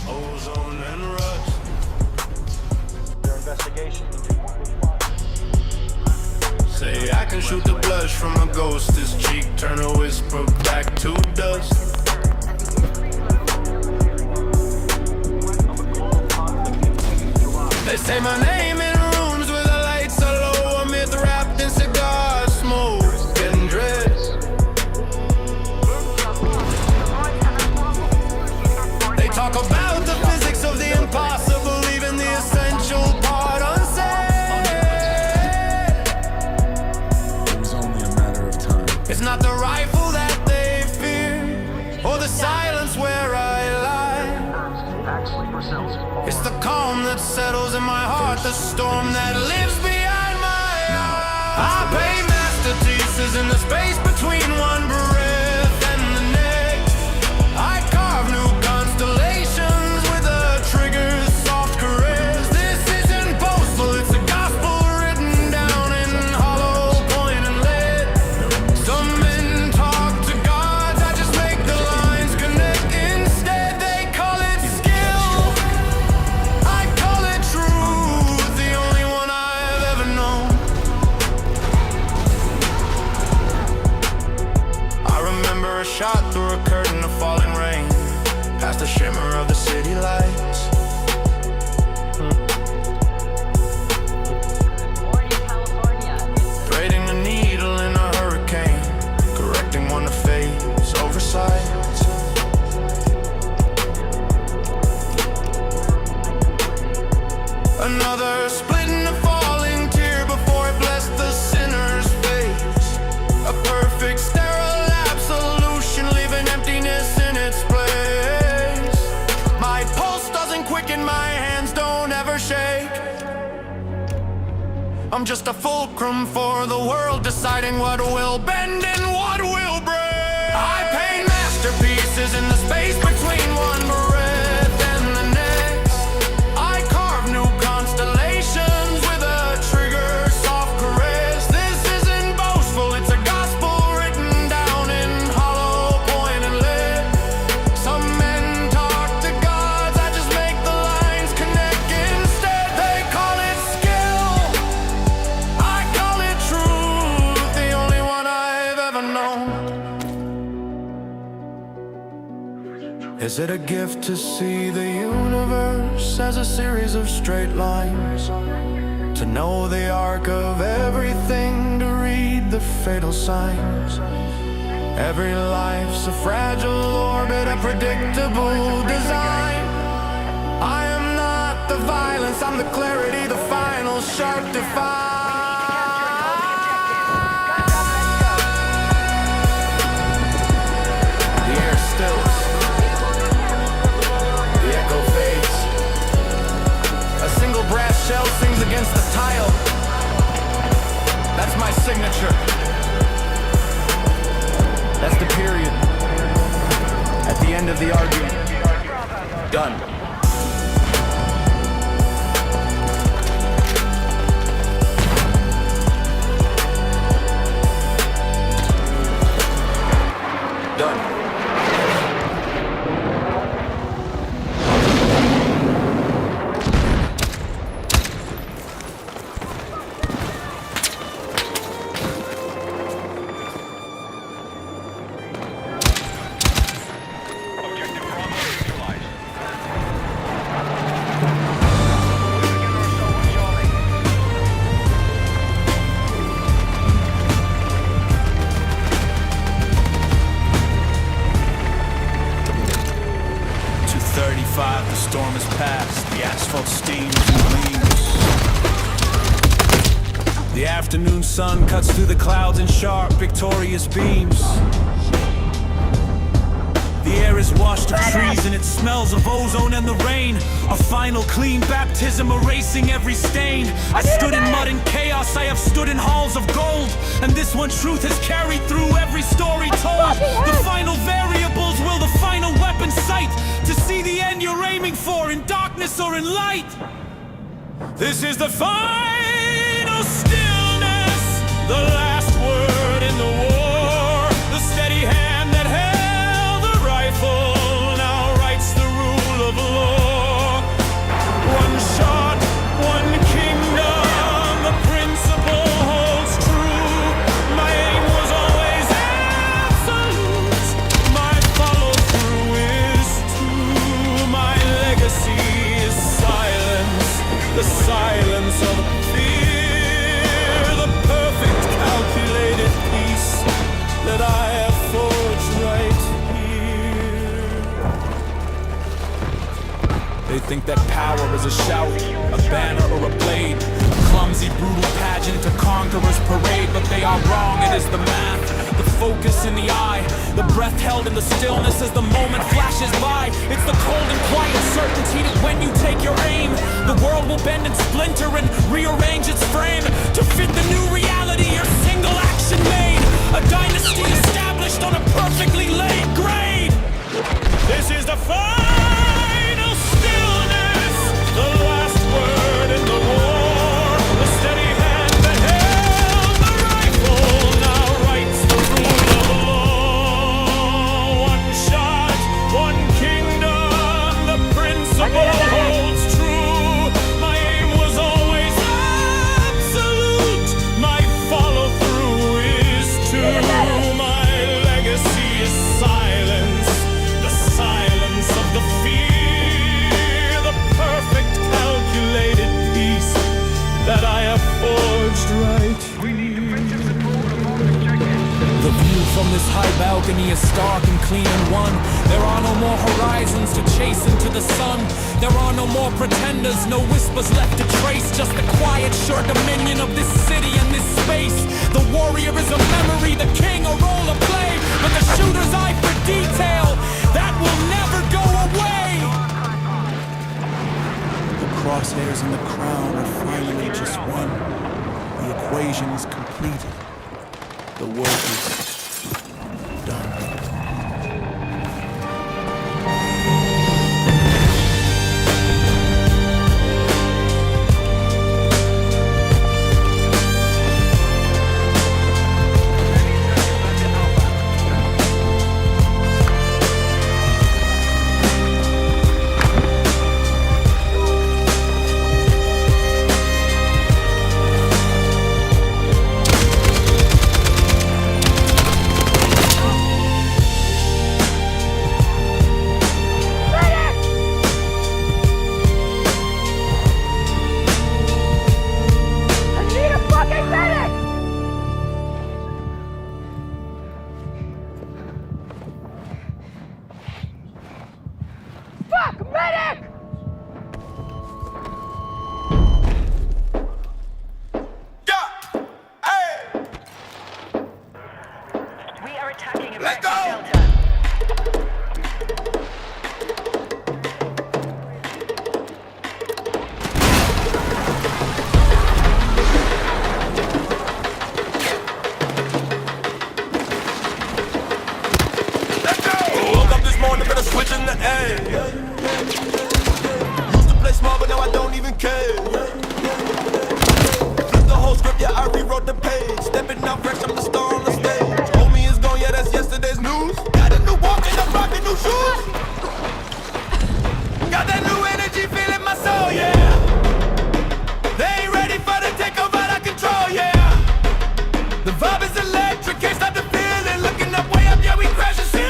ozone and rust. Their investigation. Say I can shoot the blush from a ghost's cheek, turn a whisper back to dust. They say my name in rooms where the lights are low, a myth wrapped in cigar smoke, getting dressed. They talk about the physics of the impossible, leaving the essential part unsaid. It was only a matter of time. It's not the rifle that they fear, or the silence where I lie. It's the calm that settles in my heart, the storm that lives behind my eyes. I paint masterpieces in the space between one breath and the next. I carve new constellations with a trigger's soft caress. This isn't boastful, it's a gospel written down in hollow point and lead. Some men talk to gods, I just make the lines connect instead. They call it skill, I call it truth, the only one I've ever known. I remember a shot through a curtain of falling rain, past the shimmer of the city lights. Braiding the needle in a hurricane, correcting one to face oversights. Another split in a falling tear before it blessed the sinner's face. A perfect sterile absolution, leaving emptiness in its place. My pulse doesn't quicken, my hands don't ever shake. I'm just a fulcrum for the world, deciding what will bend and what will break. I paint masterpieces in the space between one breath and the next. I carve new constellations with a trigger soft caress. This isn't boastful, it's a gospel written down in hollow point and lead. Some men talk to gods, I just make the lines connect instead. They call it skill, I call it truth, the only one I've ever known. Is it a gift to see the universe as a series of straight lines? To know the arc of everything, to read the fatal signs. Every life's a fragile orbit, a predictable design. I am not the violence, I'm the clarity, the final sharp define. The air stills, the echo fades. A single brass shell sings against the tile. That's my signature. That's the period. At the end of the argument. Done. Done. Objective Bravo neutralized. 2:35, the storm has passed. The asphalt steams and gleams. The afternoon sun cuts through the clouds in sharp, victorious beams. The air is washed of trees and it smells of ozone and the rain. A final clean baptism erasing every stain. I stood in mud and chaos, I have stood in halls of gold. And this one truth has carried through every story told. The final variables will the final weapon sight. To see the end you're aiming for in darkness or in light. This is the final stillness, the last word in the war. The steady hand that held the rifle now writes the rule of law. They think that power is a shout, a banner or a blade, a clumsy, brutal pageant, a conqueror's parade. But they are wrong, it is the math, the focus in the eye, the breath held in the stillness as the moment flashes by. It's the cold and quiet certainty that when you take your aim, the world will bend and splinter and rearrange its frame to fit the new reality your single action made. A dynasty established on a perfectly laid grade. This is the final stillness, the last word in the war. The steady hand that held the rifle now writes the rule of law. One shot, one kingdom, the principle holds true. My aim was always absolute. My follow-through is true. My legacy is silence, the silence of the fear, the perfect calculated peace that I have forged right here. The view from this high balcony is stark and clean and one. There are no more horizons to chase into the sun. There are no more pretenders, no whispers left to trace. Just the quiet, sure dominion of this city and this space. The warrior is a memory, the king a role to play. But the shooter's eye for detail, that will never go away. The crosshairs and the crown are finally just one. The equation is completed. The work is done. We are attacking Let's go! Delta. Let's go! Woke up this morning, better switch in the A. Used to play small, but now I don't even care. Flip the whole script, yeah, I rewrote the page. Stepping out fresh, I'm the star on the stage. Homie is gone, yeah, that's yesterday's news. Got a new walk and I'm rocking new shoes. Got that new energy, feeling my soul, yeah. They ain't ready for the takeover, out of control, yeah. The vibe is electric, can't stop the feeling. Looking up, way up, yeah, we crash the ceiling.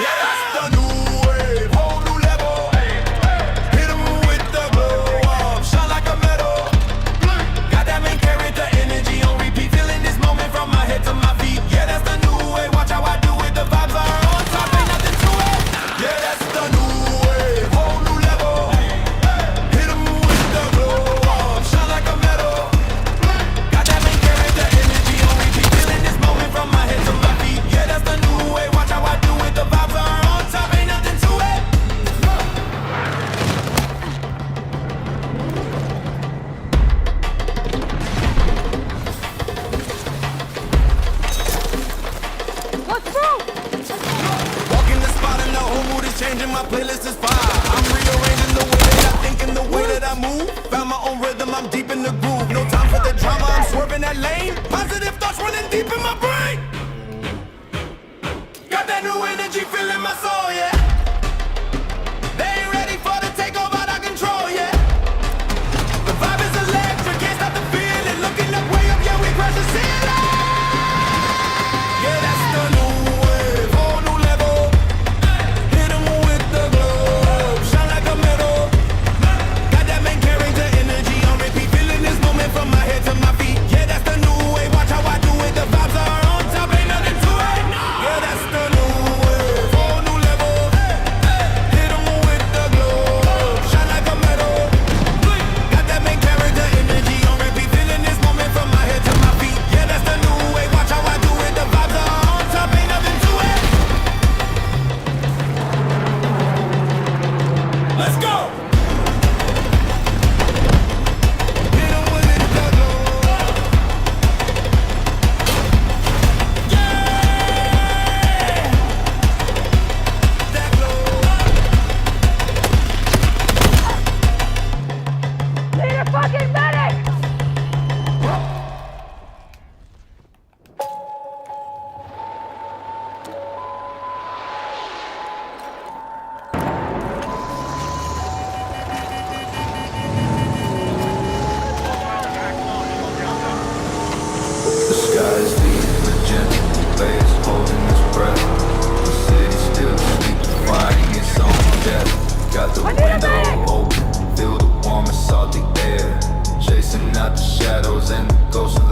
Yeah, that's the new wave, whole new level. Hit 'em with the glow up, shine like a metal. Got that main character energy on repeat, feeling this moment from my head to my feet. Yeah, that's the new way, watch how I do it. The vibes are on top, ain't nothing to it. Yeah, that's the new wave, whole new level. Hit 'em with the glow up, shine like a metal. Got that main character energy on repeat, feeling this moment from my head to my feet. Yeah, that's the new way, watch how I do it. The vibes are on top, ain't nothing to it. Walking the spot and the whole mood is changing. My playlist is fire. I'm rearranging the way that I think and the way that I move. Found my own rhythm, I'm deep in the groove. No time for the drama, I'm swerving that lane. Positive thoughts running deep in my brain. Got that new energy, feeling my soul, yeah. They ain't ready for the takeover, out of control, yeah. The vibe is electric, can't stop the feeling. Looking up, way up, yeah, we crash the ceiling. Yeah, that's the new wave, whole new level. Hit 'em with the glow, shine like a metal. Got that main character energy on repeat, feeling this moment from my head to my feet. Yeah, that's the new way, the window open, feel the warm and salty air, chasing out the shadows and the ghosts.